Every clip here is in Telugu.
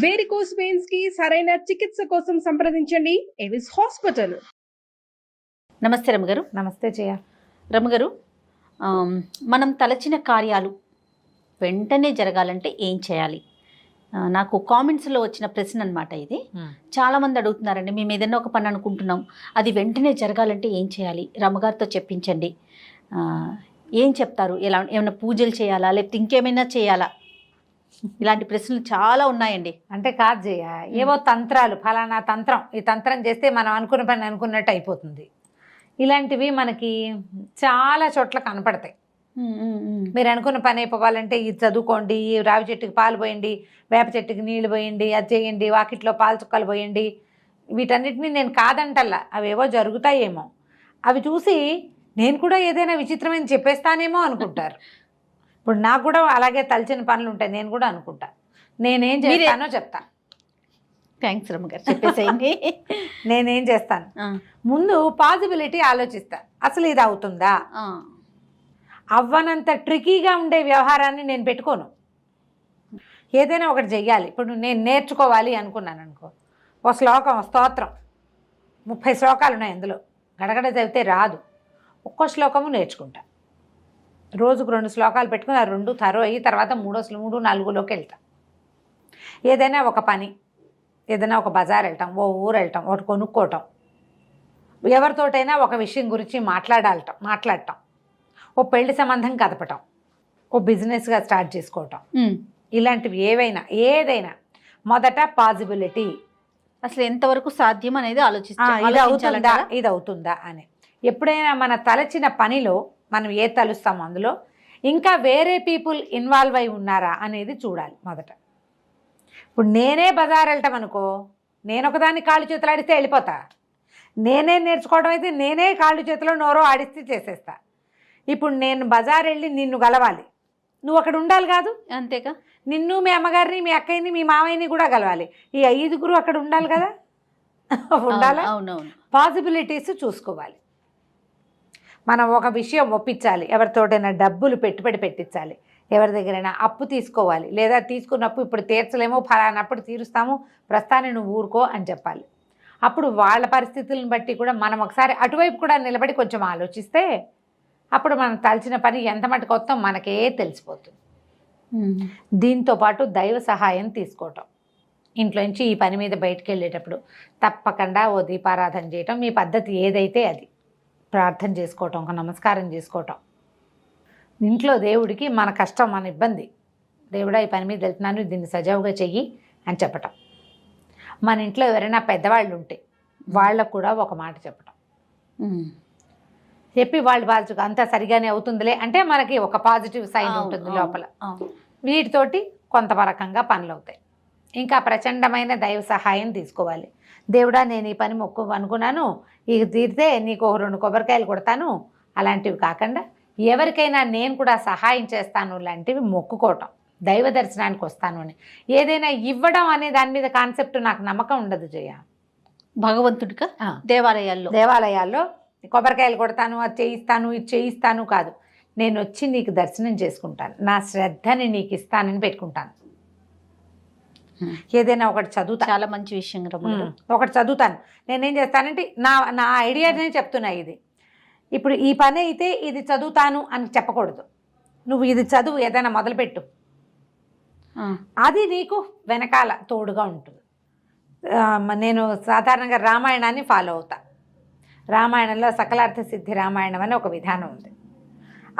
వేరికోస్ వెయిన్స్ కి సరైన చికిత్స కోసం సంప్రదించండి ఎవిస్ హాస్పిటల్. నమస్తే రమగారు. నమస్తే జయ. రమగారు, మనం తలచిన కార్యాలు వెంటనే జరగాలంటే ఏం చేయాలి? నాకు కామెంట్స్లో వచ్చిన ప్రశ్న అనమాట ఇది. చాలామంది అడుగుతున్నారండి, మేము ఏదైనా ఒక పని అనుకుంటున్నాం, అది వెంటనే జరగాలంటే ఏం చేయాలి? రమగారితో చెప్పించండి. ఏం చెప్తారు? ఏమైనా పూజలు చేయాలా, లేకపోతే ఇంకేమైనా చేయాలా? ఇలాంటి ప్రశ్నలు చాలా ఉన్నాయండి. అంటే కాదు జయ, ఏవో తంత్రాలు, ఫలానా తంత్రం, ఈ తంత్రం చేస్తే మనం అనుకున్న పని అనుకున్నట్టు అయిపోతుంది, ఇలాంటివి మనకి చాలా చోట్ల కనపడతాయి. మీరు అనుకున్న పని అయిపోవాలంటే ఇది చదువుకోండి, ఈ రావి చెట్టుకి పాలు పోయండి, వేప చెట్టుకి నీళ్లు పోయండి, అది చేయండి, వాకిట్లో పాలు చుక్కలు పోయండి. వీటన్నిటిని నేను కాదంటల్లా, అవేవో జరుగుతాయేమో, అవి చూసి నేను కూడా ఏదైనా విచిత్రమైన చెప్పేస్తానేమో అనుకుంటారు. ఇప్పుడు నాకు కూడా అలాగే తలచిన పనులు ఉంటాయి, నేను కూడా అనుకుంటా. నేనేం చేస్తానో చెప్తా. థ్యాంక్స్ రమ్మగారు, చెప్పేసేయండి. నేనేం చేస్తాను, ముందు పాజిబిలిటీ ఆలోచిస్తా. అసలు ఇది అవుతుందా? అవ్వనంత ట్రికీగా ఉండే వ్యవహారాన్ని నేను పెట్టుకోను. ఏదైనా ఒకటి చెయ్యాలి. ఇప్పుడు నేను నేర్చుకోవాలి అనుకున్నాను అనుకో, ఒక శ్లోకం, స్తోత్రం 30 శ్లోకాలు ఉన్నాయి అందులో, గడగడ చదివితే రాదు. ఒక్కో శ్లోకము నేర్చుకుంటా. రోజుకు 2 శ్లోకాలు పెట్టుకుని ఆ 2 తరో అయ్యి తర్వాత 3, 4లోకి వెళ్తాం. ఏదైనా ఒక పని, ఏదైనా ఒక బజార్ వెళ్తాం, ఓ ఊరు వెళ్తాం, ఒకటి కొనుక్కోవటం, ఎవరితోటైనా ఒక విషయం గురించి మాట్లాడటం, ఓ పెళ్లి సంబంధం కదపటం, ఓ బిజినెస్గా స్టార్ట్ చేసుకోవటం, ఇలాంటివి ఏదైనా మొదట పాజిబిలిటీ, అసలు ఎంతవరకు సాధ్యం అనేది ఇది అవుతుందా అని. ఎప్పుడైనా మన తలచిన పనిలో మనం తలుస్తామో అందులో ఇంకా వేరే పీపుల్ ఇన్వాల్వ్ అయి ఉన్నారా అనేది చూడాలి మొదట. ఇప్పుడు నేనే బజార్ వెళ్ళటం అనుకో, నేను ఒకదాన్ని కాళ్ళు చేతులు ఆడిస్తే వెళ్ళిపోతా. నేనే నేర్చుకోవడం అయితే నేనే కాళ్ళు చేతులు నోరో ఆడిస్తే చేసేస్తా. ఇప్పుడు నేను బజార్ వెళ్ళి నిన్ను గలవాలి, నువ్వు అక్కడ ఉండాలి కాదు? అంతేగా. నిన్ను, మీ అమ్మగారిని, మీ అక్కయ్యని, మీ మామయ్యని కూడా గలవాలి. ఈ 5గురు అక్కడ ఉండాలి కదా. ఉండాలా? అవునవును. పాసిబిలిటీస్ చూసుకోవాలి. మనం ఒక విషయం ఒప్పించాలి, ఎవరితోటైనా డబ్బులు పెట్టుబడి పెట్టించాలి, ఎవరి దగ్గరైనా అప్పు తీసుకోవాలి, లేదా తీసుకున్నప్పు ఇప్పుడు తీర్చలేమో, ఫలానప్పుడు తీరుస్తాము, ప్రస్తుతాన్ని నువ్వు ఊరుకో అని చెప్పాలి. అప్పుడు వాళ్ళ పరిస్థితులను బట్టి కూడా మనం ఒకసారి అటువైపు కూడా నిలబడి కొంచెం ఆలోచిస్తే అప్పుడు మనం తలచిన పని ఎంత మటుకు వస్తాం మనకే తెలిసిపోతుంది. దీంతోపాటు దైవ సహాయం తీసుకోవటం. ఇంట్లో నుంచి ఈ పని మీద బయటికి వెళ్ళేటప్పుడు తప్పకుండా ఓ దీపారాధన చేయటం, మీ పద్ధతి ఏదైతే అది ప్రార్థన చేసుకోవటం, ఒక నమస్కారం చేసుకోవటం. ఇంట్లో దేవుడికి మన కష్టం, మన ఇబ్బంది, దేవుడా ఈ పని మీద వెళ్తున్నాను, దీన్ని సజావుగా చెయ్యి అని చెప్పటం. మన ఇంట్లో ఎవరైనా పెద్దవాళ్ళు ఉంటే వాళ్ళకు కూడా ఒక మాట చెప్పటం. చెప్పి వాళ్ళు అంతా సరిగానే అవుతుందిలే అంటే మనకి ఒక పాజిటివ్ సైన్ ఉంటుంది లోపల. వీటితోటి కొంత రకంగా పనులు అవుతాయి. ఇంకా ప్రచండమైన దైవ సహాయం తీసుకోవాలి. దేవుడా నేను ఈ పని మొక్కు అనుకున్నాను, ఇక తీరితే నీకు 2 కొబ్బరికాయలు కొడతాను, అలాంటివి కాకుండా ఎవరికైనా నేను కూడా సహాయం చేస్తాను లాంటివి మొక్కుకోవటం. దైవ దర్శనానికి వస్తాను అని ఏదైనా ఇవ్వడం అనే దాని మీద కాన్సెప్ట్ నాకు నమ్మకం ఉండదు జయ. భగవంతుడిగా దేవాలయాల్లో కొబ్బరికాయలు కొడతాను, అది చేయిస్తాను, ఇది చేయిస్తాను కాదు, నేను వచ్చి నీకు దర్శనం చేసుకుంటాను, నా శ్రద్ధని నీకు ఇస్తానని పెట్టుకుంటాను. ఏదైనా ఒకటి చదువుతా, చాలా మంచి విషయం. ఒకటి చదువుతాను. నేనేం చేస్తానంటే నా ఐడియానే చెప్తున్నా. ఇది ఇప్పుడు ఈ పని అయితే ఇది చదువుతాను అని చెప్పకూడదు. నువ్వు ఇది చదువు, ఏదైనా మొదలుపెట్టు, అది నీకు వెనకాల తోడుగా ఉంటుంది. నేను సాధారణంగా రామాయణాన్ని ఫాలో అవుతా. రామాయణంలో సకలార్థ సిద్ధి రామాయణం అని ఒక విధానం ఉంది.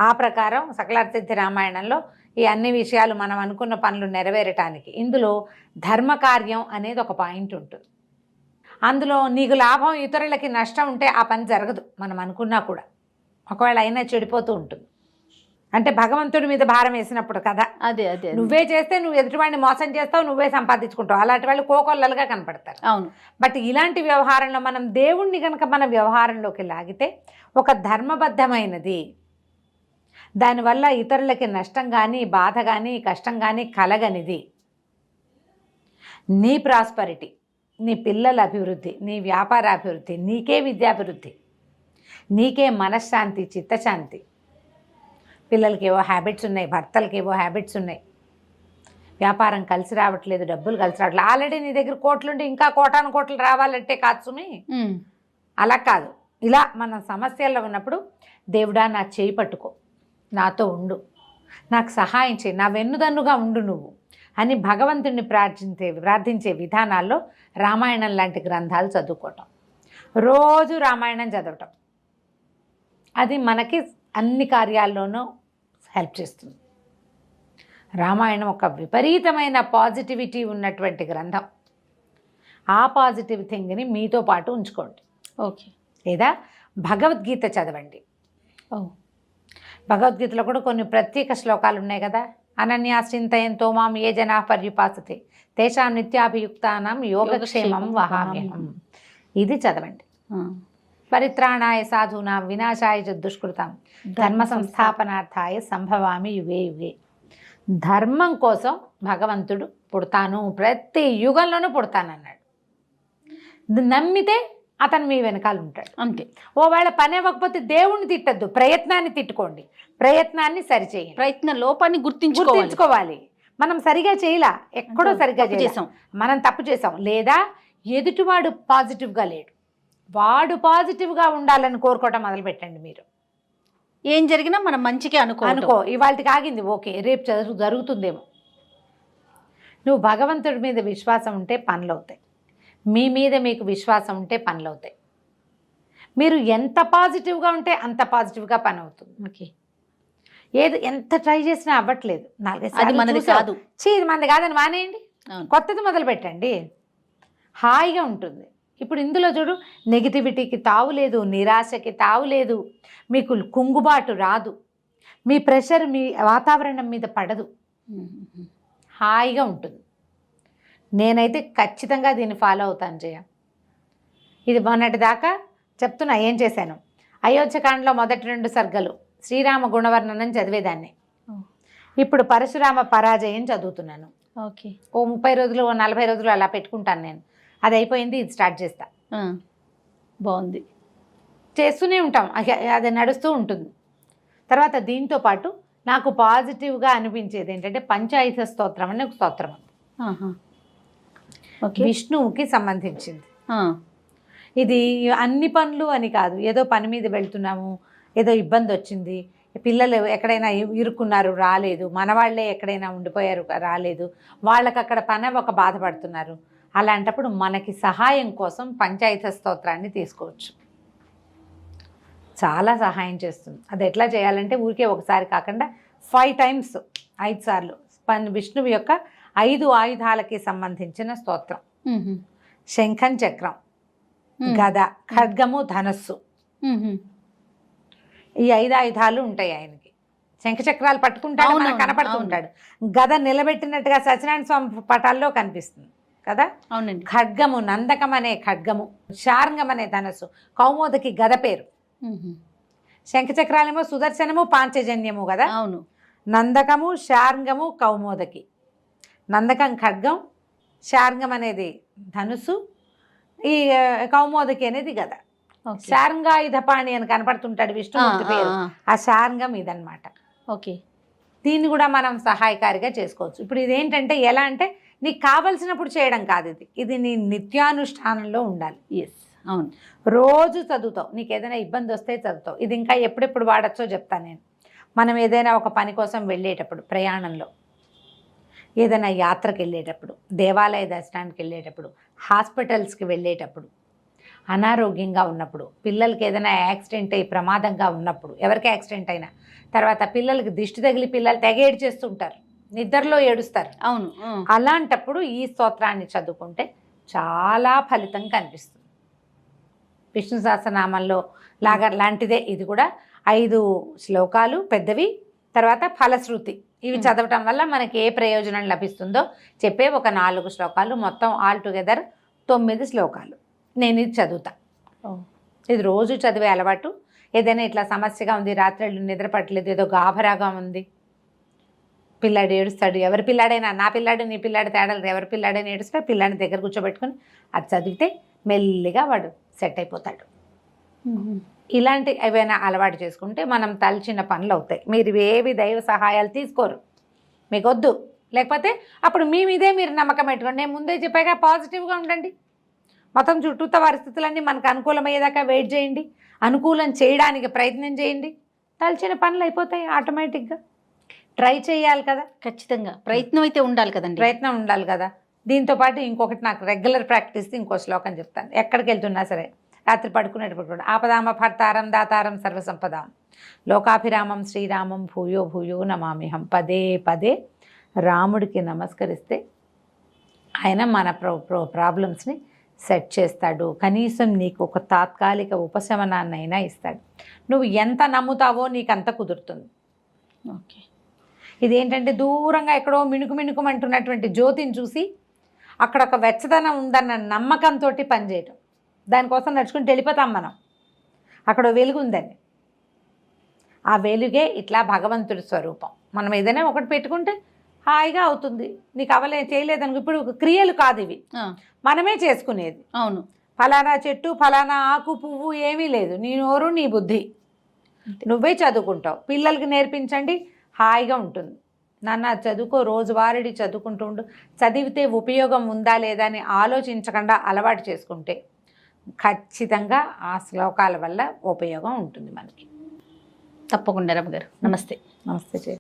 ఆ ప్రకారం సకలార్థ సిద్ధి రామాయణంలో ఈ అన్ని విషయాలు మనం అనుకున్న పనులు నెరవేరటానికి ఇందులో ధర్మకార్యం అనేది ఒక పాయింట్ ఉంటుంది. అందులో నీకు లాభం, ఇతరులకి నష్టం ఉంటే ఆ పని జరగదు మనం అనుకున్నా కూడా. ఒకవేళ అయినా చెడిపోతూ ఉంటుంది. అంటే భగవంతుడి మీద భారం వేసినప్పుడు కదా. అదే నువ్వే చేస్తే నువ్వు ఎదుటివాడిని మోసం చేస్తావు, నువ్వే సంపాదించుకుంటావు, అలాంటి వాళ్ళు కోకొల్లలుగా కనపడతారు. అవును. బట్ ఇలాంటి వ్యవహారంలో మనం దేవుణ్ణి కనుక మన వ్యవహారంలోకి లాగితే ఒక ధర్మబద్ధమైనది, దానివల్ల ఇతరులకి నష్టం కానీ, బాధ కానీ, కష్టం కానీ కలగనిది, నీ ప్రాస్పరిటీ, నీ పిల్లల అభివృద్ధి, నీ వ్యాపార అభివృద్ధి, నీకే విద్యాభివృద్ధి, నీకే మనశ్శాంతి, చిత్తశాంతి. పిల్లలకి ఏవో హ్యాబిట్స్ ఉన్నాయి, భర్తలకి ఏవో హ్యాబిట్స్ ఉన్నాయి, వ్యాపారం కలిసి రావట్లేదు, డబ్బులు కలిసి రావట్లేదు. ఆల్రెడీ నీ దగ్గర కోట్లుంటే ఇంకా కోటాను కోట్లు రావాలంటే కాచుమి, అలా కాదు. ఇలా మన సమస్యల్లో ఉన్నప్పుడు దేవుడా నా చేయి పట్టుకో, నాతో ఉండు, నాకు సహాయం చేయి, నా వెన్నుదన్నుగా ఉండు నువ్వు అని భగవంతుడిని ప్రార్థించే విధానాల్లో రామాయణం లాంటి గ్రంథాలు చదువుకోవటం, రోజు రామాయణం చదవటం, అది మనకి అన్ని కార్యాల్లోనూ హెల్ప్ చేస్తుంది. రామాయణం ఒక విపరీతమైన పాజిటివిటీ ఉన్నటువంటి గ్రంథం. ఆ పాజిటివ్ థింగ్ని మీతో పాటు ఉంచుకోండి. ఓకే. లేదా భగవద్గీత చదవండి. భగవద్గీతలో కూడా కొన్ని ప్రత్యేక శ్లోకాలు ఉన్నాయి కదా. అనన్యాశ్చింతయంతో మాం ఏ జనా పర్యుపాసతే తేషాం నిత్యాభియుక్తానాం యోగక్షేమం వహామ్యహం. ఇది చదవండి. పరిత్రాణాయ సాధూనాం వినాశాయ చ దుష్కృతాం ధర్మ సంస్థాపనార్థాయ సంభవామి యుగే యుగే. ధర్మం కోసం భగవంతుడు పుడతాను, ప్రతి యుగంలోనూ పుడతానన్నాడు. నమ్మితే అతను మీ వెనకాల ఉంటాడు, అంతే. ఓవేళ పని అవ్వకపోతే దేవుణ్ణి తిట్టద్దు, ప్రయత్నాన్ని తిట్టుకోండి, ప్రయత్నాన్ని సరిచేయండి. ప్రయత్న లోపాన్ని గుర్తించుకోవాలి. మనం సరిగా చేయలా, ఎక్కడో సరిగ్గా చేసాం, మనం తప్పు చేసాం, లేదా ఎదుటివాడు పాజిటివ్గా లేడు, వాడు పాజిటివ్గా ఉండాలని కోరుకోవటం మొదలు పెట్టండి. మీరు ఏం జరిగినా మనం మంచిగా అనుకో, ఇవాళకి ఆగింది, ఓకే, రేపు జరుగుతుందేమో. నువ్వు భగవంతుడి మీద విశ్వాసం ఉంటే పనులు అవుతాయి, మీ మీద మీకు విశ్వాసం ఉంటే పనులు అవుతాయి. మీరు ఎంత పాజిటివ్గా ఉంటే అంత పాజిటివ్గా పని అవుతుంది. ఓకే. ఏది ఎంత ట్రై చేసినా అవ్వట్లేదు, 4 అది మనది కాదు, ఇది మనది కాదని మానేయండి, కొత్తది మొదలు పెట్టండి, హాయిగా ఉంటుంది. ఇప్పుడు ఇందులో చూడు, నెగిటివిటీకి తావు లేదు, నిరాశకి తావు లేదు, మీకు కుంగుబాటు రాదు, మీ ప్రెషర్ మీ వాతావరణం మీద పడదు, హాయిగా ఉంటుంది. నేనైతే ఖచ్చితంగా దీన్ని ఫాలో అవుతాను జయ. ఇది మొన్నటి దాకా చెప్తున్నా ఏం చేశాను. అయోధ్యకాండలో మొదటి 2 సర్గలు శ్రీరామ గుణవర్ణనం చదివేదాన్ని. ఇప్పుడు పరశురామ పరాజయం చదువుతున్నాను. ఓకే. ఓ 30 రోజులు, ఓ 40 రోజులు అలా పెట్టుకుంటాను నేను. అది అయిపోయింది, ఇది స్టార్ట్ చేస్తా. బాగుంది, చేస్తూనే ఉంటాం, అది నడుస్తూ ఉంటుంది. తర్వాత దీంతో పాటు నాకు పాజిటివ్గా అనిపించేది ఏంటంటే పంచాయుధ స్తోత్రం అని ఒక స్తోత్రం ఉంది. విష్ణువుకి సంబంధించింది. ఇది అన్ని పనులు అని కాదు, ఏదో పని మీద వెళ్తున్నాము, ఏదో ఇబ్బంది వచ్చింది, పిల్లలు ఎక్కడైనా ఇరుక్కున్నారు రాలేదు, మనవాళ్లే ఎక్కడైనా ఉండిపోయారు రాలేదు, వాళ్ళకి అక్కడ పని ఒక బాధపడుతున్నారు. అలాంటప్పుడు మనకి సహాయం కోసం పంచాయత స్తోత్రాన్ని తీసుకోవచ్చు, చాలా సహాయం చేస్తుంది. అది ఎట్లా చేయాలంటే ఊరికే ఒకసారి కాకుండా 5 టైమ్స్ 5 సార్లు విష్ణువు యొక్క 5 ఆయుధాలకి సంబంధించిన స్తోత్రం. శంఖం, చక్రం, గద, ఖడ్గము, ధనస్సు, ఈ 5 ఆయుధాలు ఉంటాయి ఆయనకి. శంఖచక్రాలు పట్టుకుంటాడు, మనకు కనపడుతూ ఉంటాడు. గద నిలబెట్టినట్టుగా సత్యనారాయణ స్వామి పటాల్లో కనిపిస్తుంది కదా. అవునండి. ఖడ్గము నందకం అనే ఖడ్గము, శార్ంగం అనే ధనస్సు, కౌమోదకి గద పేరు. శంఖచక్రాలేమో సుదర్శనము, పాంచజన్యము కదా. అవును. నందకము, శార్ంగము, కౌమోదకి. నందకం ఖడ్గం, శార్ంగం అనేది ధనుసు, ఈ కౌమోదకి అనేది గద. శార్ంగాయుధపాణి అని కనపడుతుంటాడు విష్ణుమూర్తి పేరు, ఆ శార్ంగం ఇదన్నమాట. ఓకే. దీన్ని కూడా మనం సహాయకారిగా చేసుకోవచ్చు. ఇప్పుడు ఇదేంటంటే ఎలా అంటే నీకు కావలసినప్పుడు చేయడం కాదు, ఇది నీ నిత్యానుష్ఠానంలో ఉండాలి. ఎస్, అవును. రోజు చదువుతావు, నీకు ఏదైనా ఇబ్బంది వస్తే చదువుతావు. ఇది ఇంకా ఎప్పుడెప్పుడు వాడచ్చో చెప్తాను నేను. మనం ఏదైనా ఒక పని కోసం వెళ్ళేటప్పుడు, ప్రయాణంలో, ఏదైనా యాత్రకు వెళ్ళేటప్పుడు, దేవాలయ దర్శనానికి వెళ్ళేటప్పుడు, హాస్పిటల్స్కి వెళ్ళేటప్పుడు, అనారోగ్యంగా ఉన్నప్పుడు, పిల్లలకి ఏదైనా యాక్సిడెంట్ అయ్యి ప్రమాదంగా ఉన్నప్పుడు, ఎవరికి యాక్సిడెంట్ అయినా తర్వాత పిల్లలకి దిష్టి తగిలి పిల్లలు తెగ ఏడ్చేస్తుంటారు, నిద్రలో ఏడుస్తారు. అవును. అలాంటప్పుడు ఈ స్తోత్రాన్ని చదువుకుంటే చాలా ఫలితం కనిపిస్తుంది. విష్ణు సహస్రనామంలో లాంటిదే ఇది కూడా. 5 శ్లోకాలు పెద్దవి, తర్వాత ఫలశ్రుతి. ఇవి చదవటం వల్ల మనకి ఏ ప్రయోజనం లభిస్తుందో చెప్పే ఒక 4 శ్లోకాలు, మొత్తం ఆల్ టుగెదర్ 9 శ్లోకాలు. నేను ఇది చదువుతా. ఇది రోజు చదివే అలవాటు. ఏదైనా ఇట్లా సమస్యగా ఉంది, రాత్రులు నిద్ర పట్టలేదు, ఏదో గాభరాగా ఉంది, పిల్లాడు ఏడుస్తాడు, ఎవరి పిల్లాడైనా, నా పిల్లాడు నీ పిల్లాడు తేడాలి, ఎవరి పిల్లాడైనా ఏడుస్తాడు, పిల్లాడిని దగ్గర కూర్చోబెట్టుకుని అది చదివితే మెల్లిగా వాడు సెట్ అయిపోతాడు. ఇలాంటి ఏవైనా అలవాటు చేసుకుంటే మనం తలచిన పనులు అవుతాయి. మీరు ఏవి దైవ సహాయాలు తీసుకోరు, మీకు వద్దు, లేకపోతే అప్పుడు మీ మీదే మీరు నమ్మకం పెట్టుకోండి. నేను ముందే చెప్పాక పాజిటివ్గా ఉండండి. మొత్తం చుట్టూత పరిస్థితులన్నీ మనకు అనుకూలమయ్యేదాకా వెయిట్ చేయండి, అనుకూలం చేయడానికి ప్రయత్నం చేయండి, తలచిన పనులు అయిపోతాయి ఆటోమేటిక్గా. ట్రై చేయాలి కదా, ఖచ్చితంగా ప్రయత్నం అయితే ఉండాలి కదండి. ప్రయత్నం ఉండాలి కదా. దీంతోపాటు ఇంకొకటి నాకు రెగ్యులర్ ప్రాక్టీస్ ఇంకో శ్లోకం చెప్తాను. ఎక్కడికి వెళ్తున్నా సరే రాత్రి పడుకునేటప్పుడు కూడా ఆపదామ భర్తారం దాతారం సర్వసంపదాం లోకాభిరామం శ్రీరామం భూయో భూయో నమామిహం. పదే పదే రాముడికి నమస్కరిస్తే ఆయన మన ప్రాబ్లమ్స్ని సెట్ చేస్తాడు. కనీసం నీకు ఒక తాత్కాలిక ఉపశమనాన్నైనా ఇస్తాడు. నువ్వు ఎంత నమ్ముతావో నీకు అంత కుదురుతుంది. ఓకే. ఇదేంటంటే దూరంగా ఎక్కడో మిణుకుమంటున్నటువంటి జ్యోతిని చూసి అక్కడ ఒక వెచ్చదనం ఉందన్న నమ్మకంతో పనిచేయటం. దానికోసం నడుచుకుంటూ వెళ్ళిపోతాం మనం. అక్కడ వెలుగు ఉందని, ఆ వెలుగే ఇట్లా భగవంతుడి స్వరూపం. మనం ఏదైనా ఒకటి పెట్టుకుంటే హాయిగా అవుతుంది. నీకు చేయలేదనుకో, ఇప్పుడు క్రియలు కాదు ఇవి, మనమే చేసుకునేది. అవును. ఫలానా చెట్టు ఫలానా ఆకు పువ్వు ఏమీ లేదు, నీ నోరు నీ బుద్ధి, నువ్వే చదువుకుంటావు. పిల్లలకి నేర్పించండి, హాయిగా ఉంటుంది. నాన్న చదువుకో, రోజువారీ చదువుకుంటూ ఉండు. చదివితే ఉపయోగం ఉందా లేదా అని ఆలోచించకుండా అలవాటు చేసుకుంటే ఖచ్చితంగా ఆ శ్లోకాల వల్ల ఉపయోగం ఉంటుంది మనకి. తప్పకుండా రమ్మ గారు. నమస్తే. నమస్తే.